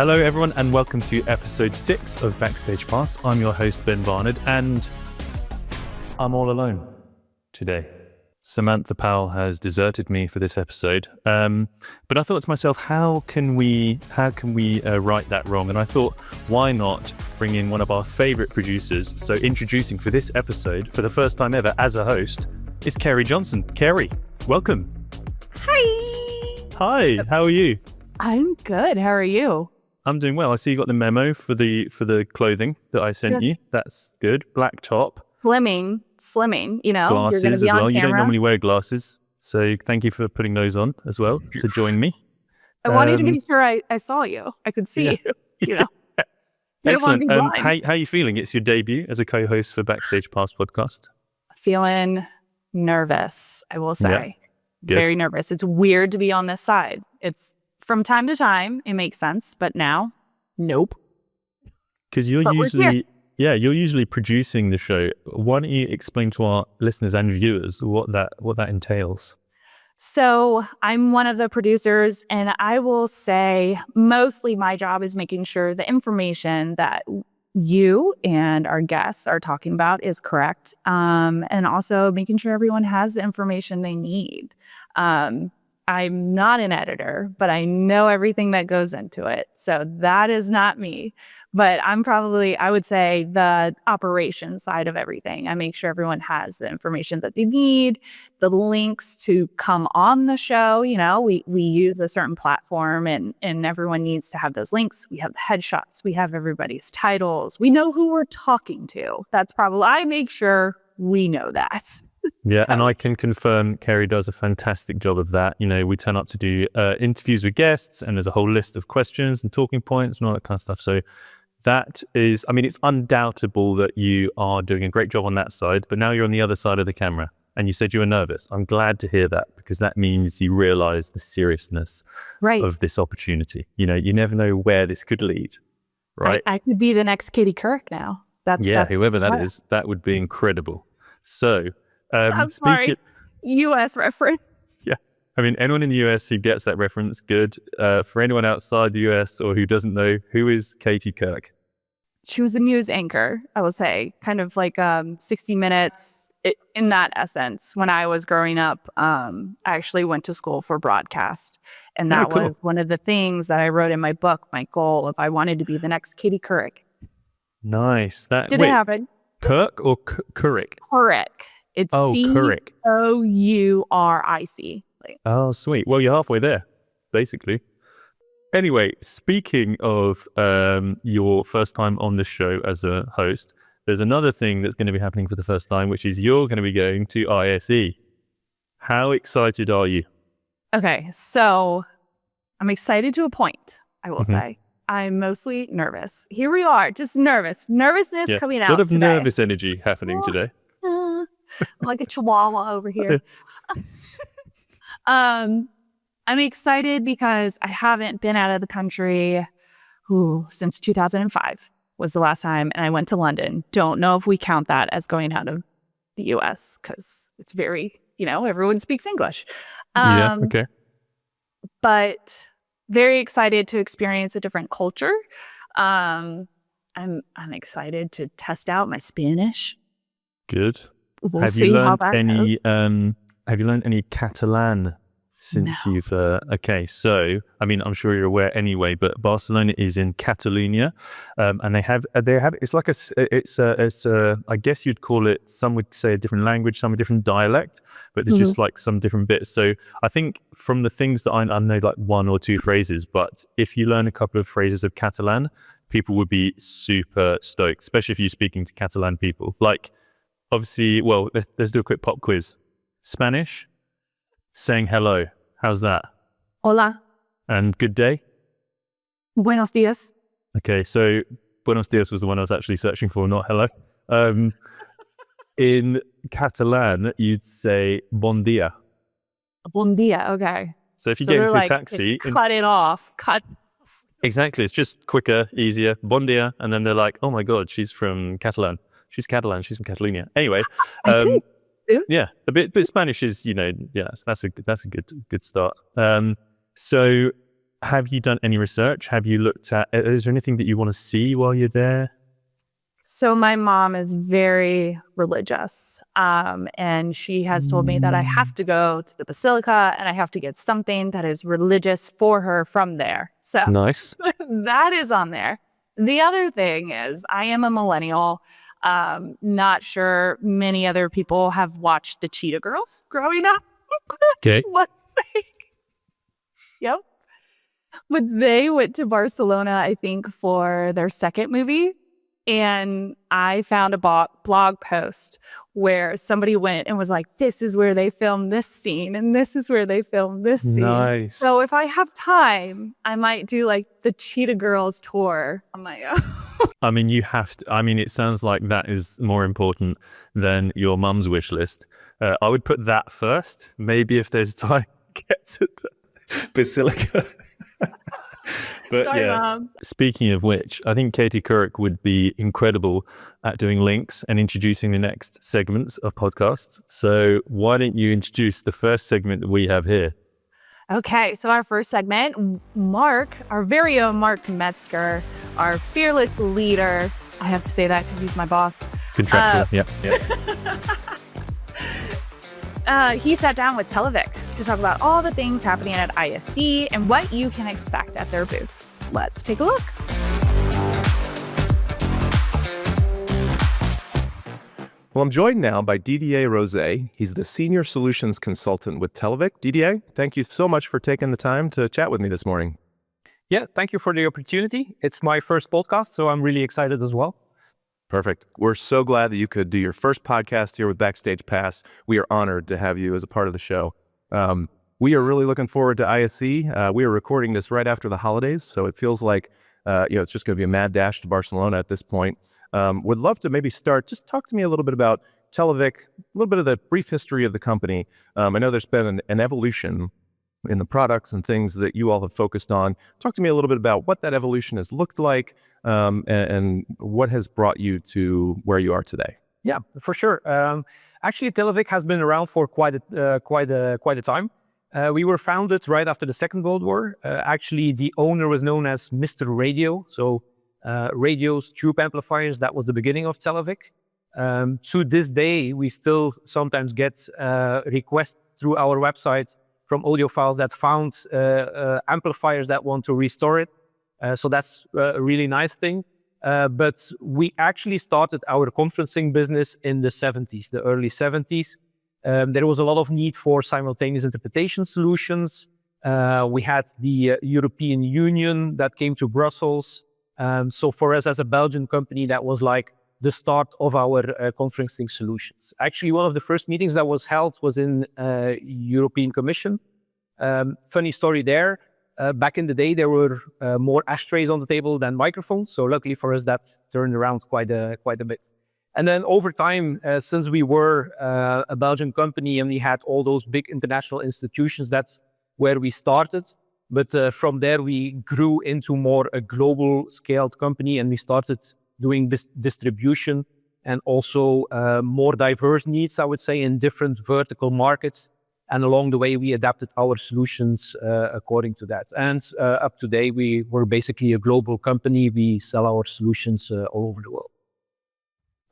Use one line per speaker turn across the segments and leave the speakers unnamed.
Hello, everyone, and welcome to episode 6 of Backstage Pass. I'm your host, Ben Barnard, and I'm all alone today. Samantha Powell has deserted me for this episode, but I thought to myself, how can we right that wrong? And I thought, why not bring in one of our favorite producers? So introducing for this episode, for the first time ever as a host, is Carey Johnson. Carey, welcome. Hi, how are you?
I'm good. How are you?
I'm doing well. I see you got the memo for the clothing that I sent you. That's good. Black top.
Slimming, you know.
Glasses
you're
as well.
camera.
You don't normally wear glasses. So thank you for putting those on as well to join me.
I wanted to make sure I saw you. I could see you, you know.
Excellent. How are you feeling? It's your debut as a co-host for Backstage Pass podcast.
Feeling nervous, I will say.
Yeah.
Very nervous. It's weird to be on this side. It's from time to time, it makes sense. But now, nope.
Because you're usually producing the show. Why don't you explain to our listeners and viewers what that entails?
So I'm one of the producers, and I will say mostly my job is making sure the information that you and our guests are talking about is correct, and also making sure everyone has the information they need. I'm not an editor, but I know everything that goes into it. So that is not me. But I'm probably, I would say, the operation side of everything. I make sure everyone has the information that they need, the links to come on the show. You know, we use a certain platform and everyone needs to have those links. We have the headshots. We have everybody's titles. We know who we're talking to. I make sure we know that.
Yeah, and I can confirm Carey does a fantastic job of that. You know, we turn up to do interviews with guests, and there's a whole list of questions and talking points and all that kind of stuff. So that is, I mean, it's undoubtable that you are doing a great job on that side, but now you're on the other side of the camera, and you said you were nervous. I'm glad to hear that, because that means you realize the seriousness of this opportunity. You know, you never know where this could lead, right?
I could be the next Katie Couric now.
Whoever that is, that would be incredible. So...
I'm sorry, U.S. reference.
Yeah. I mean, anyone in the U.S. who gets that reference, good. For anyone outside the U.S. or who doesn't know, who is Katie Couric?
She was a news anchor, I will say, kind of like 60 Minutes in that essence. When I was growing up, I actually went to school for broadcast. And that was one of the things that I wrote in my book, my goal, if I wanted to be the next Katie Couric.
Nice.
Did it happen?
Kirk or Couric?
Couric. It's
Couric.
Couric.
Oh, sweet. Well, you're halfway there, basically. Anyway, speaking of your first time on the show as a host, there's another thing that's going to be happening for the first time, which is you're going to be going to ISE. How excited are you?
Okay, so I'm excited to a point, I will say. I'm mostly nervous. Here we are, just nervousness coming out.
A lot of
today.
Nervous energy happening today.
I'm like a chihuahua over here. I'm excited because I haven't been out of the country since 2005 was the last time, and I went to London. Don't know if we count that as going out of the U.S. because it's very, everyone speaks English.
Okay.
But very excited to experience a different culture. I'm excited to test out my Spanish.
Good.
We'll see how that goes.
Have you learned any Catalan since you've? Okay, so I mean, I'm sure you're aware anyway, but Barcelona is in Catalonia, and they have. It's like I guess you'd call it. Some would say a different language, some a different dialect, but there's just like some different bits. So I think from the things that I know, like one or two phrases, but if you learn a couple of phrases of Catalan, people would be super stoked, especially if you're speaking to Catalan people. Like, obviously, well, let's do a quick pop quiz. Spanish, saying hello. How's that?
Hola.
And good day?
Buenos dias.
Okay, so Buenos dias was the one I was actually searching for, not hello. In Catalan, you'd say bon dia.
Bon dia, okay.
So if you get into a taxi...
Cut it off.
Exactly, it's just quicker, easier. Bon dia, and then they're like, oh my God, she's from Catalan. She's Catalan, she's from Catalonia. Anyway... yeah, a bit Spanish is, that's a good start. So have you done any research? Have you looked at, is there anything that you want to see while you're there?
So my mom is very religious, and she has told me that I have to go to the basilica and I have to get something that is religious for her from there. So
Nice.
that is on there. The other thing is I am a millennial. Not sure many other people have watched the Cheetah Girls growing up.
Okay.
What? Yep. But they went to Barcelona, I think, for their second movie. And I found a blog post where somebody went and was like, this is where they filmed this scene and this is where they filmed this scene.
Nice.
So if I have time, I might do like the Cheetah Girls tour on my own.
I mean, you have to, I mean, it sounds like that is more important than your mum's wish list. I would put that first. Maybe if there's time, get to the basilica. But
Sorry,
yeah,
Mom.
Speaking of which, I think Katie Couric would be incredible at doing links and introducing the next segments of podcasts. So why don't you introduce the first segment that we have here?
Okay, so our first segment, Mark, our very own Mark Metzger, our fearless leader. I have to say that because he's my boss.
Contractual, yeah.
He sat down with Televic to talk about all the things happening at ISE and what you can expect at their booth. Let's take a look.
Well, I'm joined now by Didier Rosez. He's the Senior Solutions Consultant with Televic. Didier, thank you so much for taking the time to chat with me this morning.
Yeah, thank you for the opportunity. It's my first podcast, so I'm really excited as well.
Perfect. We're so glad that you could do your first podcast here with Backstage Pass. We are honored to have you as a part of the show. We are really looking forward to ISE. We are recording this right after the holidays, so it feels like it's just going to be a mad dash to Barcelona at this point. Would love to maybe start, just talk to me a little bit about Televic, a little bit of the brief history of the company. I know there's been an evolution in the products and things that you all have focused on. Talk to me a little bit about what that evolution has looked like, and what has brought you to where you are today.
Yeah, for sure. Actually, Televic has been around for quite a time. We were founded right after the Second World War. Actually, the owner was known as Mr. Radio. So radios, tube amplifiers, that was the beginning of Televic. To this day, we still sometimes get requests through our website from audiophiles that found amplifiers that want to restore it. So that's a really nice thing. But we actually started our conferencing business in the 70s, the early 70s. There was a lot of need for simultaneous interpretation solutions. We had the European Union that came to Brussels. So for us as a Belgian company, that was like the start of our conferencing solutions. Actually, one of the first meetings that was held was in European Commission. Funny story there. Back in the day, there were more ashtrays on the table than microphones. So luckily for us, that turned around quite a bit. And then over time, since we were a Belgian company and we had all those big international institutions, that's where we started. But from there, we grew into more a global scaled company, and we started doing distribution and also more diverse needs, I would say, in different vertical markets. And along the way, we adapted our solutions according to that. And up to date, we're basically a global company. We sell our solutions all over the world.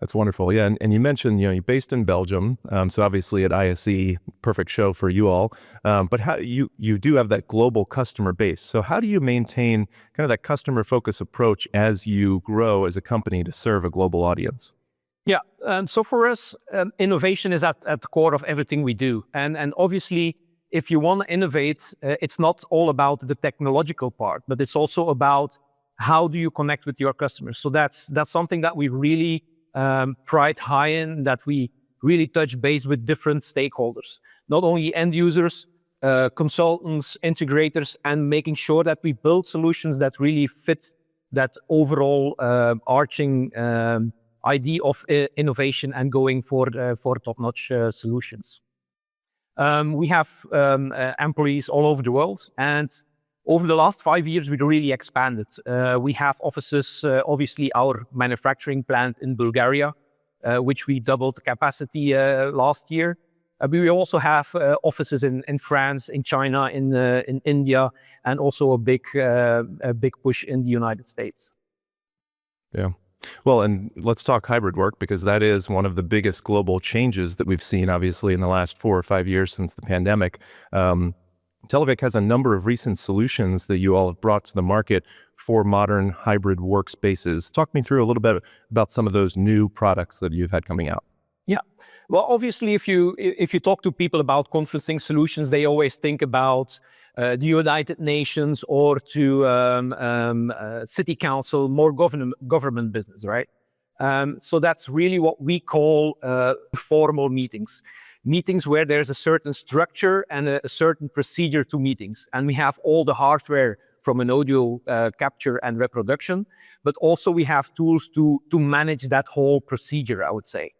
That's wonderful. Yeah, and you mentioned, you're based in Belgium, so obviously at ISE, perfect show for you all. But how you do have that global customer base. So how do you maintain kind of that customer focus approach as you grow as a company to serve a global audience?
Yeah, so for us, innovation is at the core of everything we do. And obviously, if you want to innovate, it's not all about the technological part, but it's also about how do you connect with your customers. So that's something that we really pride high in, that we really touch base with different stakeholders, not only end users, consultants, integrators, and making sure that we build solutions that really fit that overall arching idea of innovation and going for top-notch solutions. We have employees all over the world, and over the last 5 years, we really expanded. We have offices, obviously our manufacturing plant in Bulgaria, which we doubled capacity last year. We also have offices in France, in China, in India, and also a big push in the United States.
Yeah. Well, and let's talk hybrid work, because that is one of the biggest global changes that we've seen, obviously, in the last 4 or 5 years since the pandemic. Televic has a number of recent solutions that you all have brought to the market for modern hybrid workspaces. Talk me through a little bit about some of those new products that you've had coming out.
Yeah. Well, obviously, if you talk to people about conferencing solutions, they always think about the United Nations or to city council, more government business, right? So that's really what we call formal meetings. Meetings where there's a certain structure and a certain procedure to meetings. And we have all the hardware from an audio capture and reproduction, but also we have tools to manage that whole procedure, I would say,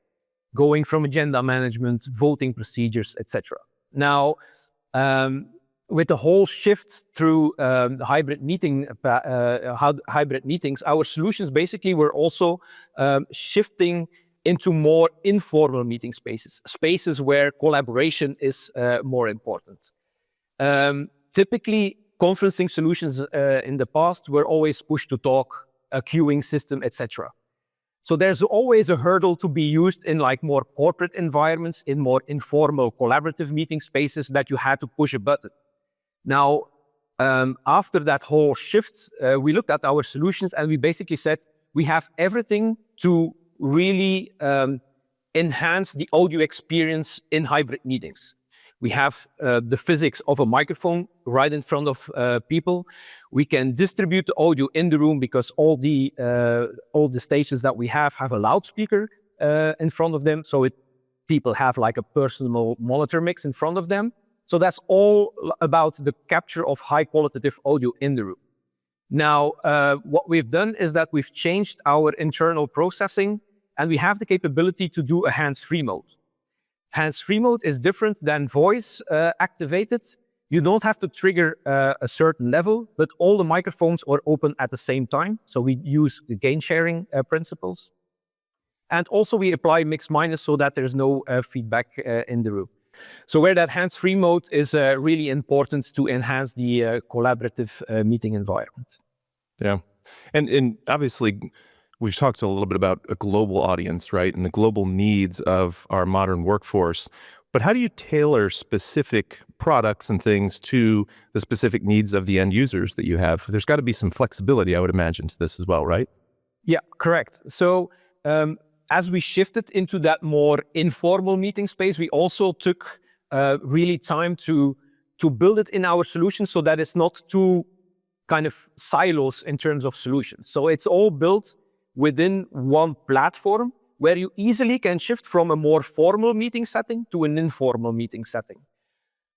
going from agenda management, voting procedures, etc. Now, with the whole shift through hybrid meetings, our solutions basically were also shifting into more informal meeting spaces where collaboration is more important. Typically, conferencing solutions in the past were always push to talk, a queuing system, etc. So there's always a hurdle to be used in like more corporate environments, in more informal collaborative meeting spaces, that you had to push a button. Now, after that whole shift, we looked at our solutions and we basically said, we have everything to really enhance the audio experience in hybrid meetings. We have the physics of a microphone right in front of people. We can distribute the audio in the room because all the stations that we have a loudspeaker in front of them. So people have like a personal monitor mix in front of them. So that's all about the capture of high qualitative audio in the room. Now, what we've done is that we've changed our internal processing and we have the capability to do a hands-free mode. Hands-free mode is different than voice activated. You don't have to trigger a certain level, but all the microphones are open at the same time. So we use the gain sharing principles. And also we apply mix minus so that there's no feedback in the room. So where that hands-free mode is really important to enhance the collaborative meeting environment.
Yeah. And obviously, we've talked a little bit about a global audience, right? And the global needs of our modern workforce. But how do you tailor specific products and things to the specific needs of the end users that you have? There's got to be some flexibility, I would imagine, to this as well, right?
Yeah, correct. So as we shifted into that more informal meeting space, we also took really time to build it in our solution so that it's not too kind of silos in terms of solutions. So it's all built within one platform where you easily can shift from a more formal meeting setting to an informal meeting setting.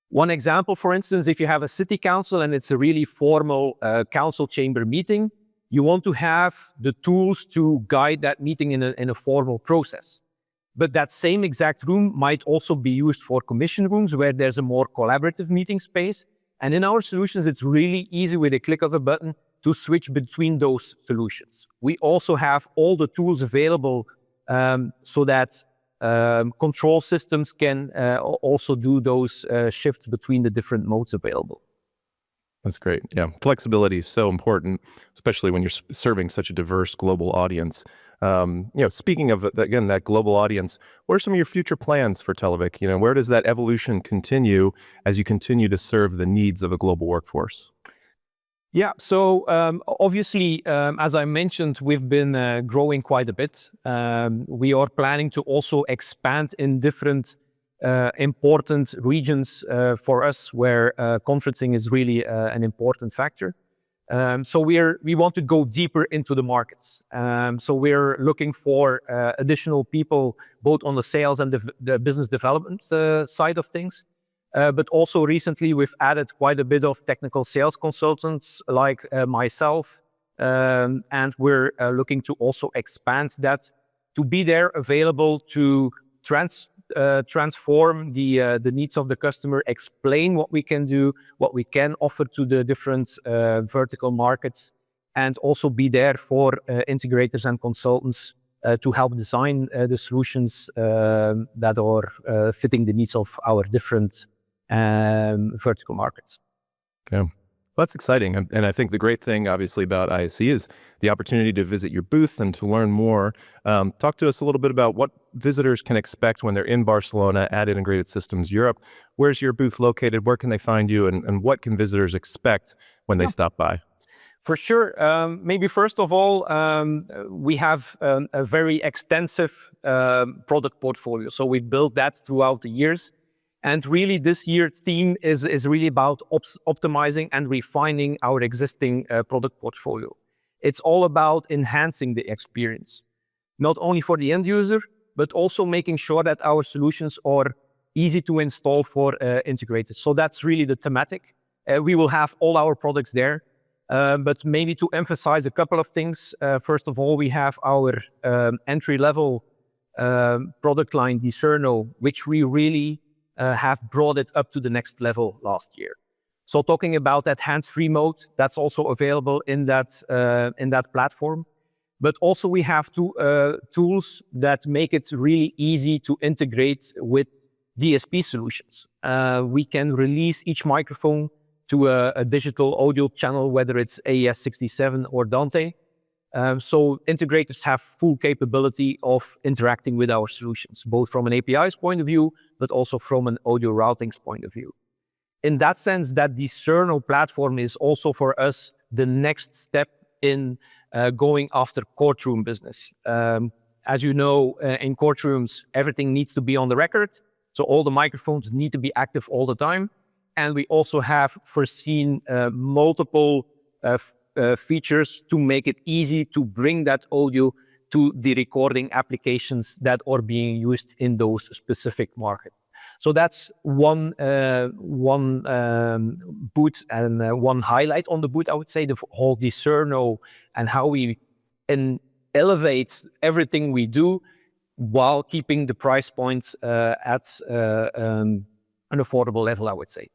One example, for instance, if you have a city council and it's a really formal council chamber meeting, you want to have the tools to guide that meeting in a formal process. But that same exact room might also be used for commission rooms where there's a more collaborative meeting space. And in our solutions, it's really easy with a click of a button to switch between those solutions. We also have all the tools available so that control systems can also do those shifts between the different modes available.
That's great. Yeah. Flexibility is so important, especially when you're serving such a diverse global audience. Speaking of, again, that global audience, what are some of your future plans for Televic? Where does that evolution continue as you continue to serve the needs of a global workforce?
Yeah, so obviously, as I mentioned, we've been growing quite a bit. We are planning to also expand in different important regions for us where conferencing is really an important factor. So we want to go deeper into the markets. So we're looking for additional people, both on the sales and the business development side of things. But also recently, we've added quite a bit of technical sales consultants like myself. And we're looking to also expand that to be there available to transform the needs of the customer, explain what we can do, what we can offer to the different vertical markets, and also be there for integrators and consultants to help design the solutions that are fitting the needs of our different vertical markets.
Okay. That's exciting. And I think the great thing, obviously, about ISE is the opportunity to visit your booth and to learn more. Talk to us a little bit about what visitors can expect when they're in Barcelona at Integrated Systems Europe. Where's your booth located? Where can they find you? And what can visitors expect when they stop by?
For sure. Maybe first of all, we have a very extensive product portfolio. So we've built that throughout the years. And really this year's theme is really about optimizing and refining our existing product portfolio. It's all about enhancing the experience, not only for the end user, but also making sure that our solutions are easy to install for integrators. So that's really the thematic. We will have all our products there. But maybe to emphasize a couple of things, first of all, we have our entry-level product line, Discerno, which we really have brought it up to the next level last year. So talking about that hands-free mode, that's also available in that platform. But also we have two tools that make it really easy to integrate with DSP solutions. We can release each microphone to a digital audio channel, whether it's AES67 or Dante. So integrators have full capability of interacting with our solutions, both from an API's point of view, but also from an audio routing's point of view. In that sense, that Discerno platform is also for us the next step in going after courtroom business. As you know, in courtrooms, everything needs to be on the record. So all the microphones need to be active all the time. And we also have foreseen multiple features to make it easy to bring that audio to the recording applications that are being used in those specific markets. So that's one booth and one highlight on the booth, I would say, the whole Discerno and how we elevate everything we do while keeping the price points at an affordable level, I would say.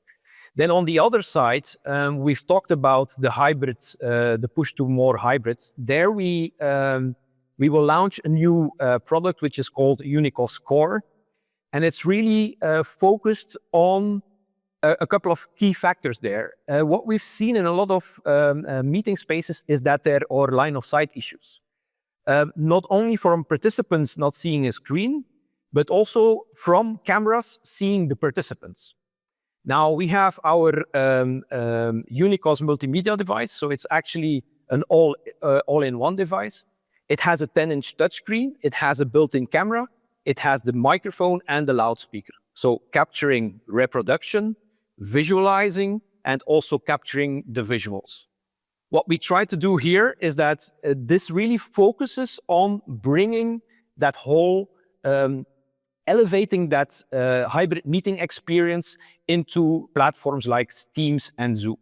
Then on the other side, we've talked about the hybrids, the push to more hybrids. There we will launch a new product which is called Unicos Core. And it's really focused on a couple of key factors there. What we've seen in a lot of meeting spaces is that there are line of sight issues. Not only from participants not seeing a screen, but also from cameras seeing the participants. Now we have our Unicos multimedia device, so it's actually an all-in-one device. It has a 10-inch touchscreen, it has a built-in camera, it has the microphone and the loudspeaker. So capturing reproduction, visualizing, and also capturing the visuals. What we try to do here is that this really focuses on bringing that whole elevating that hybrid meeting experience into platforms like Teams and Zoom.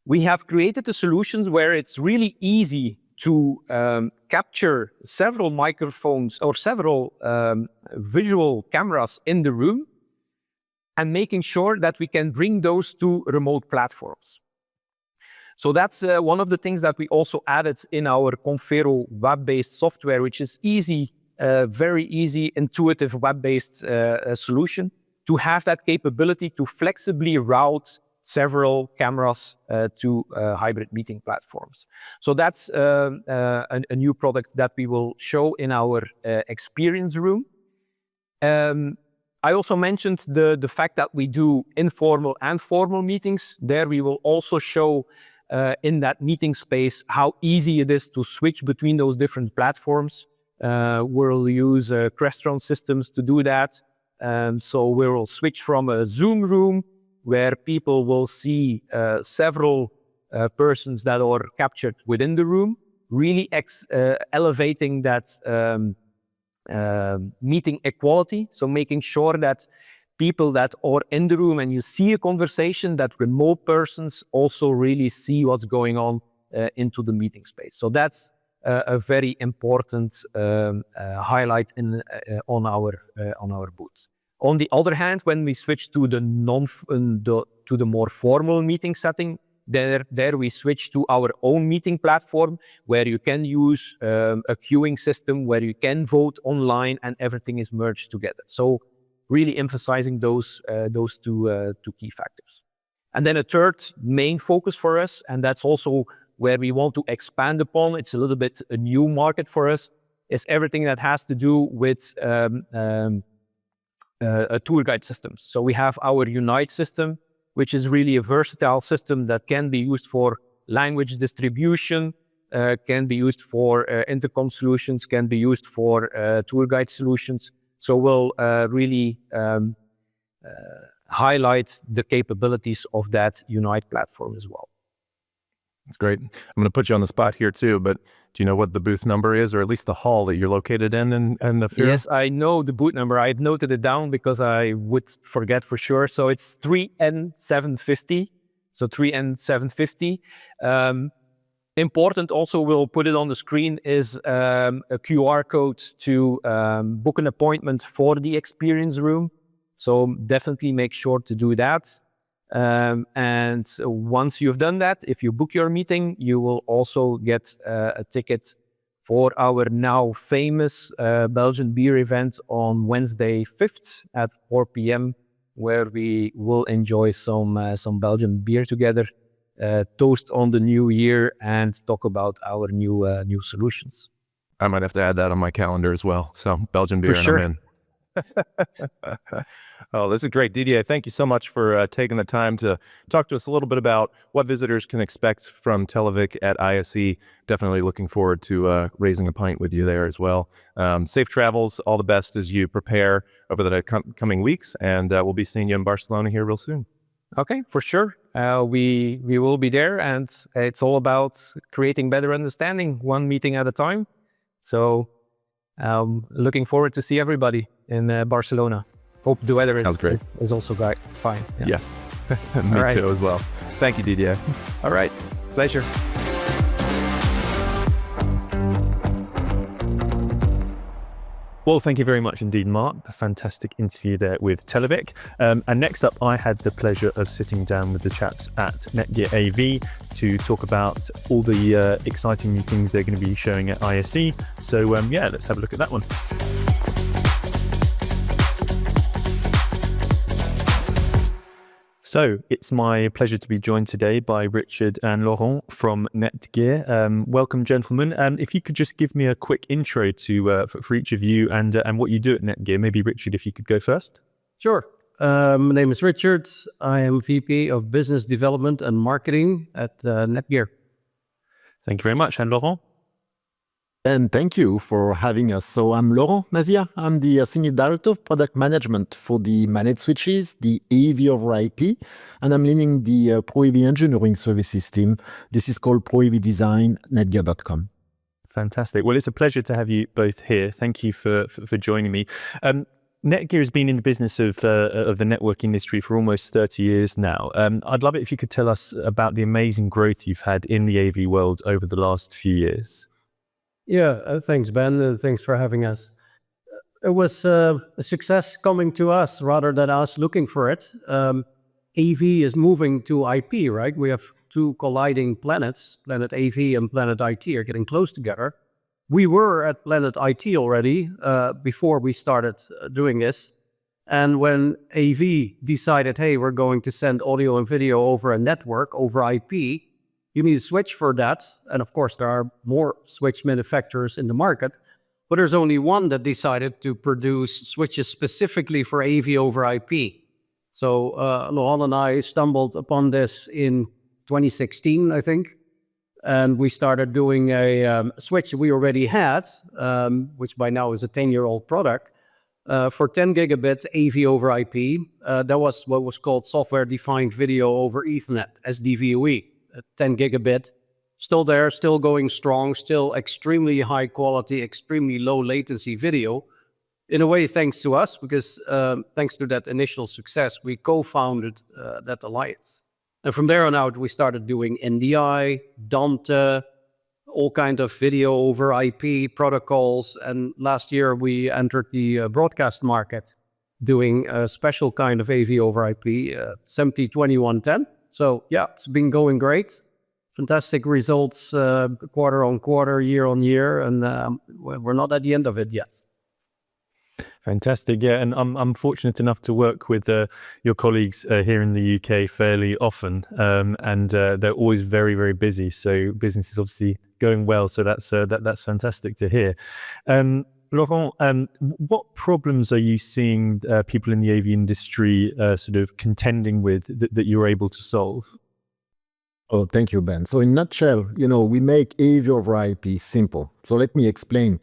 We have created a solution where it's really easy to capture several microphones or several visual cameras in the room and making sure that we can bring those to remote platforms. So that's one of the things that we also added in our Confero web-based software, which is easy, very easy, intuitive web-based solution to have that capability to flexibly route several cameras to hybrid meeting platforms. So that's a new product that we will show in our experience room. I also mentioned the fact that we do informal and formal meetings. There we will also show in that meeting space how easy it is to switch between those different platforms. We'll use Crestron systems to do that. So we will switch from a Zoom room where people will see several persons that are captured within the room, really elevating that meeting equality. So making sure that people that are in the room and you see a conversation, that remote persons also really see what's going on into the meeting space. So that's a very important highlight on our booth. On the other hand, when we switch to the more formal meeting setting, There we switch to our own meeting platform where you can use a queuing system, where you can vote online and everything is merged together. So really emphasizing those two key factors. And then a third main focus for us, and that's also where we want to expand upon, it's a little bit a new market for us, is everything that has to do with tour guide systems. So we have our Unite system, which is really a versatile system that can be used for language distribution, can be used for intercom solutions, can be used for tour guide solutions. So we'll really highlight the capabilities of that Unite platform as well.
That's great. I'm going to put you on the spot here too, but do you know what the booth number is, or at least the hall that you're located in the fair?
Yes, I know the booth number. I noted it down because I would forget for sure. So it's 3N750. So 3N750. Important also, we'll put it on the screen, is a QR code to book an appointment for the experience room. So definitely make sure to do that. And once you've done that, if you book your meeting, you will also get a ticket for our now famous Belgian beer event on Wednesday 5th at 4 p.m., where we will enjoy some Belgian beer together, toast on the new year, and talk about our new solutions.
I might have to add that on my calendar as well. So Belgian beer,
For sure.
and I'm in. Oh, this is great. Didier, thank you so much for taking the time to talk to us a little bit about what visitors can expect from Televic at ISE. Definitely looking forward to raising a pint with you there as well. Safe travels, all the best as you prepare over the coming weeks, and we'll be seeing you in Barcelona here real soon.
Okay, for sure. We will be there, and it's all about creating better understanding, one meeting at a time. So looking forward to see everybody in Barcelona. Hope the weather is also fine. Yeah.
Yes, me too as well. Thank you, Didier.
All right, pleasure.
Well, thank you very much indeed, Mark. A fantastic interview there with Televic. And next up, I had the pleasure of sitting down with the chaps at NETGEAR AV to talk about all the exciting new things they're going to be showing at ISE. So yeah, let's have a look at that one. So it's my pleasure to be joined today by Richard and Laurent from NETGEAR. Welcome, gentlemen. If you could just give me a quick intro to for each of you and what you do at NETGEAR. Maybe Richard, if you could go first.
Sure. My name is Richard. I am VP of Business Development and Marketing at NETGEAR.
Thank you very much. And Laurent?
And thank you for having us. So I'm Laurent Masia. I'm the Senior Director of Product Management for the Managed Switches, the AV over IP, and I'm leading the Pro AV Engineering Services team. This is called Pro AV Design, netgear.com.
Fantastic. Well, it's a pleasure to have you both here. Thank you for joining me. NETGEAR has been in the business of the network industry for almost 30 years now. I'd love it if you could tell us about the amazing growth you've had in the AV world over the last few years.
Yeah, thanks, Ben. Thanks for having us. It was a success coming to us rather than us looking for it. AV is moving to IP, right? We have two colliding planets. Planet AV and Planet IT are getting close together. We were at Planet IT already before we started doing this. And when AV decided, hey, we're going to send audio and video over a network, over IP, you need a switch for that. And of course, there are more switch manufacturers in the market, but there's only one that decided to produce switches specifically for AV over IP. So Laurent and I stumbled upon this in 2016, I think. And we started doing a switch we already had, which by now is a 10-year-old product, for 10 gigabit AV over IP. That was what was called software-defined video over Ethernet, SDVoE. 10 gigabit, still there, still going strong, still extremely high quality, extremely low latency video. In a way, thanks to us, because thanks to that initial success, we co-founded that alliance. And from there on out, we started doing NDI, Dante, all kind of video over IP protocols. And last year, we entered the broadcast market, doing a special kind of AV over IP, 702110. So yeah, it's been going great. Fantastic results quarter on quarter, year on year, and we're not at the end of it yet.
Fantastic, yeah, and I'm fortunate enough to work with your colleagues here in the UK fairly often, and they're always very, very busy. So business is obviously going well. So that's fantastic to hear. Laurent, what problems are you seeing people in the AV industry sort of contending with that you're able to solve?
Oh, thank you, Ben. So in a nutshell, we make AV over IP simple. So let me explain.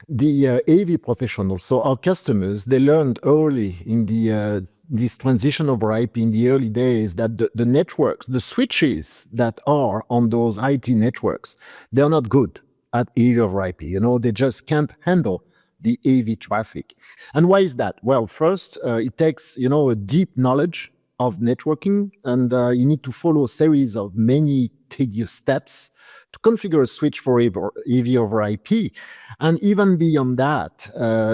The AV professionals, so our customers, they learned early in this transition over IP in the early days that the networks, the switches that are on those IT networks, they're not good at AV over IP. They just can't handle the AV traffic. And why is that? Well, first, it takes, a deep knowledge of networking, and you need to follow a series of many tedious steps to configure a switch for AV over IP. And even beyond that,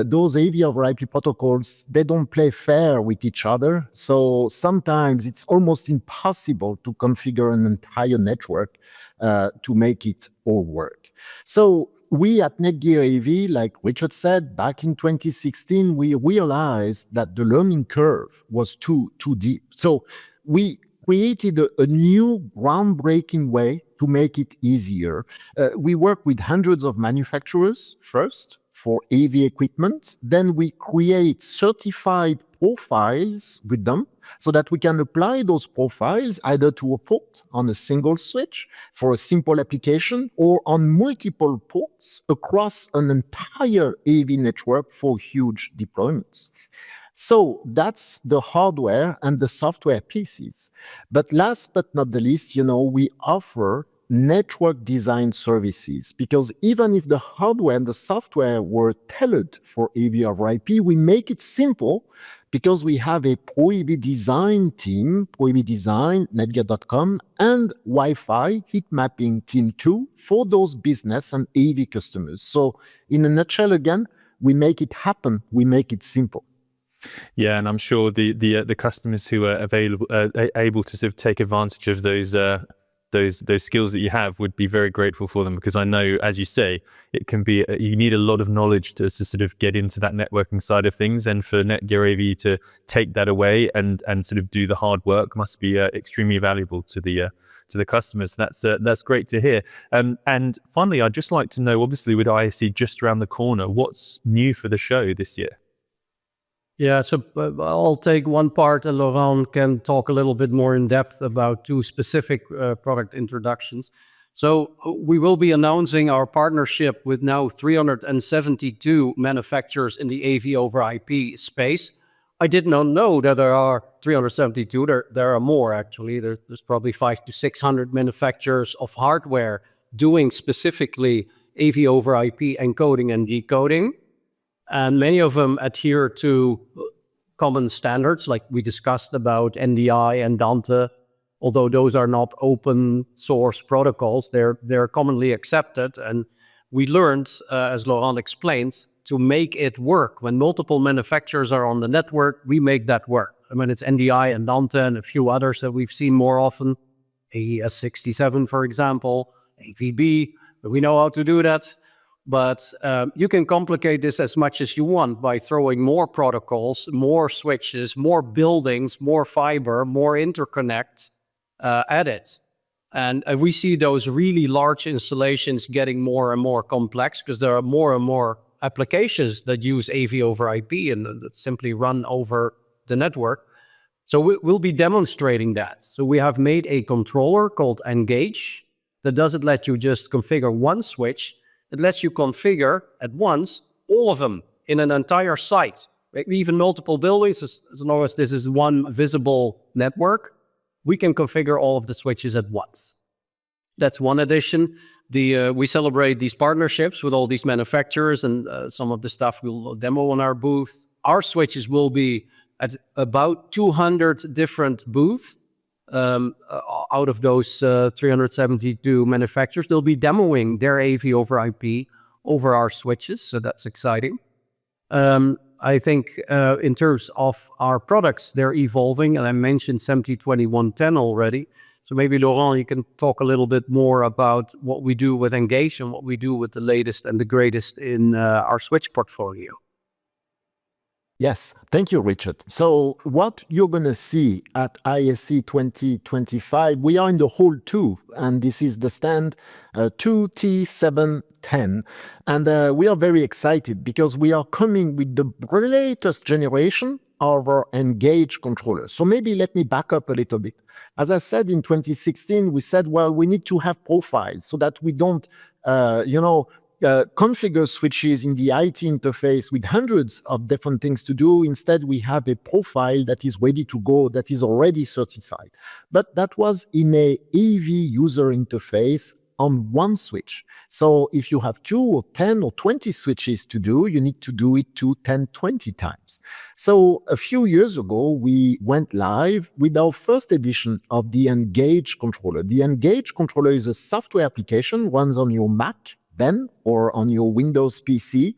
those AV over IP protocols, they don't play fair with each other. So sometimes it's almost impossible to configure an entire network to make it all work. So we at NETGEAR AV, like Richard said, back in 2016, we realized that the learning curve was too deep. So we created a new groundbreaking way to make it easier. We work with hundreds of manufacturers first for AV equipment. Then we create certified profiles with them so that we can apply those profiles either to a port on a single switch for a simple application or on multiple ports across an entire AV network for huge deployments. So that's the hardware and the software pieces. But last but not the least, we offer network design services, because even if the hardware and the software were tailored for AV over IP, we make it simple because we have a Pro AV design team, Pro AV design, netgear.com, and Wi-Fi heat mapping team too for those business and AV customers. So in a nutshell, again, we make it happen, we make it simple.
Yeah, and I'm sure the customers who are able to sort of take advantage of those skills that you have would be very grateful for them, because I know, as you say, it can be you need a lot of knowledge to sort of get into that networking side of things, and for NETGEAR AV to take that away and sort of do the hard work must be extremely valuable to the customers. That's great to hear. And finally, I'd just like to know, obviously with ISE just around the corner, what's new for the show this year?
Yeah, so I'll take one part and Laurent can talk a little bit more in depth about two specific product introductions. So we will be announcing our partnership with now 372 manufacturers in the AV over IP space. I did not know that there are 372. There are more, actually. There's probably 500 to 600 manufacturers of hardware doing specifically AV over IP encoding and decoding. And many of them adhere to common standards, like we discussed about NDI and Dante. Although those are not open source protocols, they're commonly accepted. And we learned, as Laurent explained, to make it work. When multiple manufacturers are on the network, we make that work. I mean, it's NDI and Dante and a few others that we've seen more often. AES67, for example, AVB, we know how to do that. But you can complicate this as much as you want by throwing more protocols, more switches, more buildings, more fiber, more interconnect at it. And we see those really large installations getting more and more complex because there are more and more applications that use AV over IP and that simply run over the network. So we'll be demonstrating that. So we have made a controller called Engage that doesn't let you just configure one switch. It lets you configure at once all of them in an entire site, even multiple buildings. As long as this is one visible network, we can configure all of the switches at once. That's one addition. We celebrate these partnerships with all these manufacturers, and some of the stuff we'll demo on our booth. Our switches will be at about 200 different booths. Out of those 372 manufacturers, they'll be demoing their AV over IP over our switches, so that's exciting. I think in terms of our products, they're evolving, and I mentioned 702110 already. So maybe Laurent, you can talk a little bit more about what we do with Engage and what we do with the latest and the greatest in our switch portfolio.
Yes, thank you, Richard. So what you're going to see at ISE 2025, we are in the hall 2, and this is the stand 2T710. And we are very excited because we are coming with the latest generation of our Engage controllers. So maybe let me back up a little bit. As I said, in 2016, we said, well, we need to have profiles so that we don't, configure switches in the IT interface with hundreds of different things to do. Instead, we have a profile that is ready to go, that is already certified. But that was in a AV user interface on one switch. So if you have 2 or 10 or 20 switches to do, you need to do it 2, 10, 20 times. So a few years ago, we went live with our first edition of the Engage controller. The Engage controller is a software application, runs on your Mac, Ben, or on your Windows PC.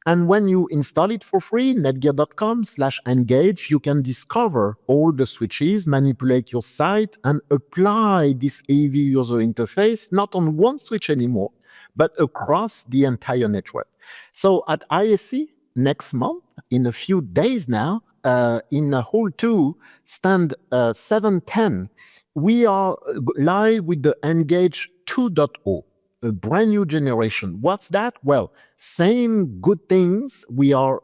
And when you install it for free, netgear.com/engage, you can discover all the switches, manipulate your site, and apply this AV user interface, not on one switch anymore, but across the entire network. So at ISE next month, in a few days now, in hall 2, stand 710, we are live with the Engage 2.0. A brand new generation. What's that? Well, same good things. We are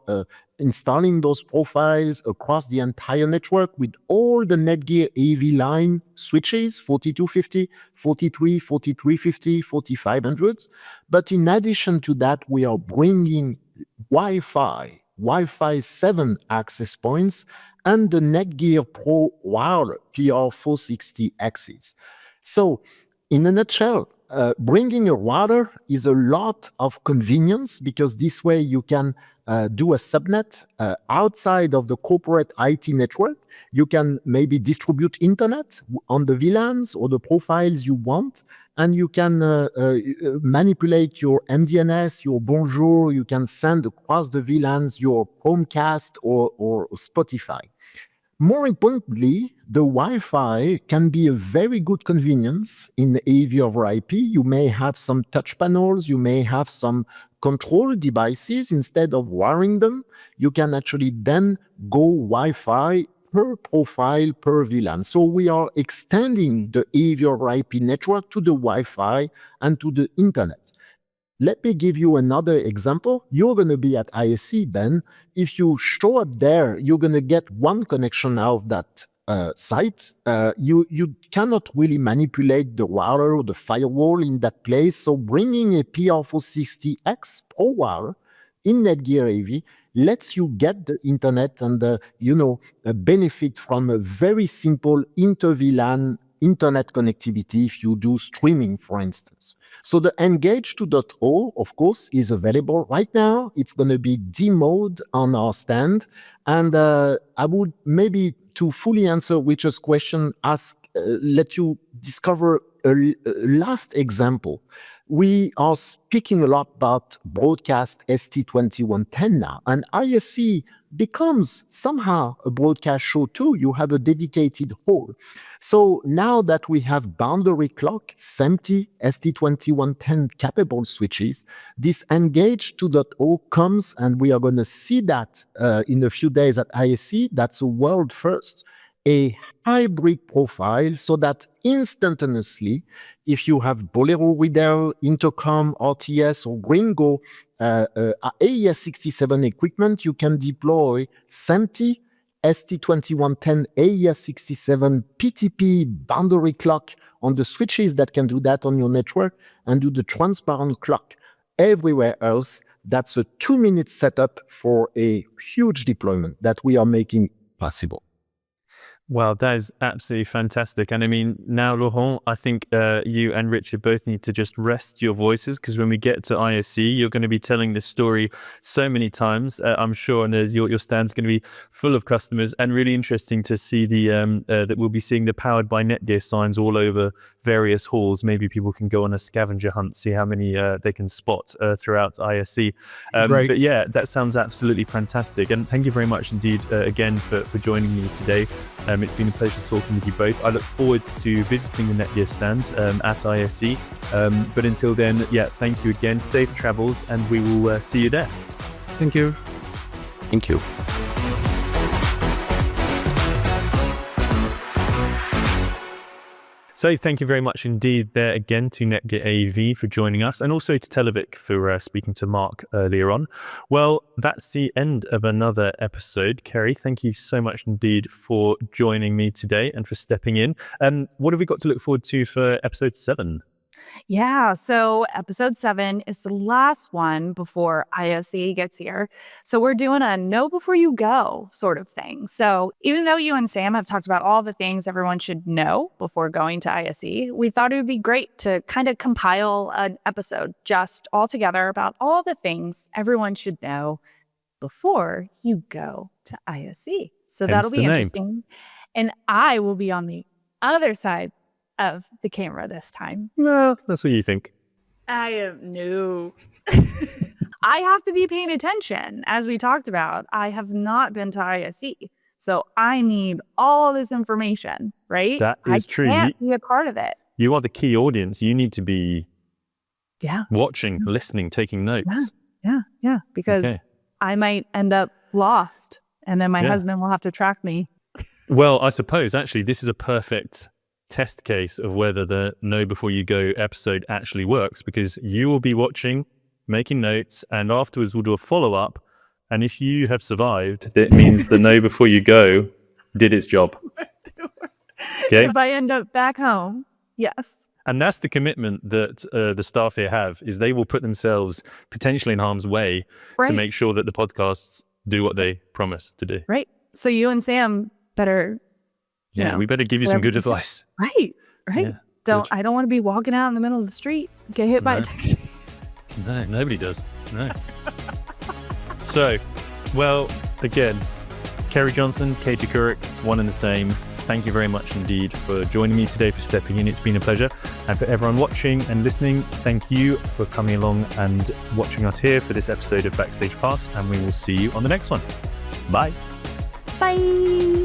installing those profiles across the entire network with all the NETGEAR AV line switches, 4250, 43, 4350, 4500s. But in addition to that, we are bringing Wi-Fi 7 access points, and the NETGEAR Pro Wireless PR460Xs. So, in a nutshell, bringing a router is a lot of convenience, because this way you can do a subnet outside of the corporate IT network. You can maybe distribute internet on the VLANs or the profiles you want, and you can manipulate your MDNS, your Bonjour. You can send across the VLANs your Chromecast or Spotify. More importantly, the Wi-Fi can be a very good convenience in AV over IP. You may have some touch panels, you may have some control devices. Instead of wiring them, you can actually then go Wi-Fi per profile, per VLAN. So we are extending the AV over IP network to the Wi-Fi and to the internet. Let me give you another example. You're going to be at ISE, Ben. If you show up there, you're going to get one connection out of that site. You cannot really manipulate the router or the firewall in that place. So bringing a PR460X Pro Wire in NETGEAR AV lets you get the internet and benefit from a very simple inter-VLAN internet connectivity if you do streaming, for instance. So the Engage 2.0, of course, is available right now. It's going to be demoed on our stand. And I would maybe, to fully answer Richard's question, let you discover a last example. We are speaking a lot about broadcast ST2110 now, and ISE becomes somehow a broadcast show too. You have a dedicated hall. So now that we have boundary clock, SMPTE ST2110 capable switches, this Engage 2.0 comes, and we are going to see that in a few days at ISE. That's a world first. A hybrid profile, so that instantaneously, if you have Bolero Reader, Intercom, RTS, or Ringo AES67 equipment, you can deploy SMPTE ST2110 AES67 PTP boundary clock on the switches that can do that on your network, and do the transparent clock everywhere else. That's a 2-minute setup for a huge deployment that we are making possible.
Well, that is absolutely fantastic. And I mean, now, Laurent, I think you and Richard both need to just rest your voices, because when we get to ISE, you're going to be telling this story so many times, I'm sure, and your stand's going to be full of customers, and really interesting to see that we'll be seeing the Powered by NETGEAR signs all over various halls. Maybe people can go on a scavenger hunt, see how many they can spot throughout ISE. But yeah, that sounds absolutely fantastic. And thank you very much indeed again for joining me today. It's been a pleasure talking with you both. I look forward to visiting the NETGEAR stand at ISE. But until then, yeah, thank you again. Safe travels, and we will see you there.
Thank you.
Thank you.
So thank you very much indeed there again to NETGEAR AV for joining us, and also to Televic for speaking to Mark earlier on. Well, that's the end of another episode. Carey, thank you so much indeed for joining me today and for stepping in. What have we got to look forward to for episode 7?
Yeah, so episode 7 is the last one before ISE gets here. So we're doing a know before you go sort of thing. So even though you and Sam have talked about all the things everyone should know before going to ISE, we thought it would be great to kind of compile an episode just all together about all the things everyone should know before you go to ISE. So that'll be interesting. And I will be on the other side of the camera this time.
No, that's what you think.
I am new. I have to be paying attention. As we talked about, I have not been to ISE. So I need all this information, right?
That is true.
I can't be a part of it.
You are the key audience. You need to be watching, listening, taking notes.
Yeah. Because I might end up lost, and then my husband will have to track me.
Well, I suppose actually this is a perfect test case of whether the Know Before You Go episode actually works, because you will be watching, making notes, and afterwards we'll do a follow-up. And if you have survived, it means the Know Before You Go did its job. Okay.
If I end up back home, yes.
And that's the commitment that the staff here have, is they will put themselves potentially in harm's way to make sure that the podcasts do what they promise to do.
Right. So you and Sam better...
we better give you some good advice.
Right.
Yeah,
I don't want to be walking out in the middle of the street, get hit by a taxi.
No, nobody does. No. So, well, again, Carey Johnson, Katie Couric, one and the same. Thank you very much indeed for joining me today, for stepping in. It's been a pleasure. And for everyone watching and listening, thank you for coming along and watching us here for this episode of Backstage Pass. And we will see you on the next one. Bye.
Bye.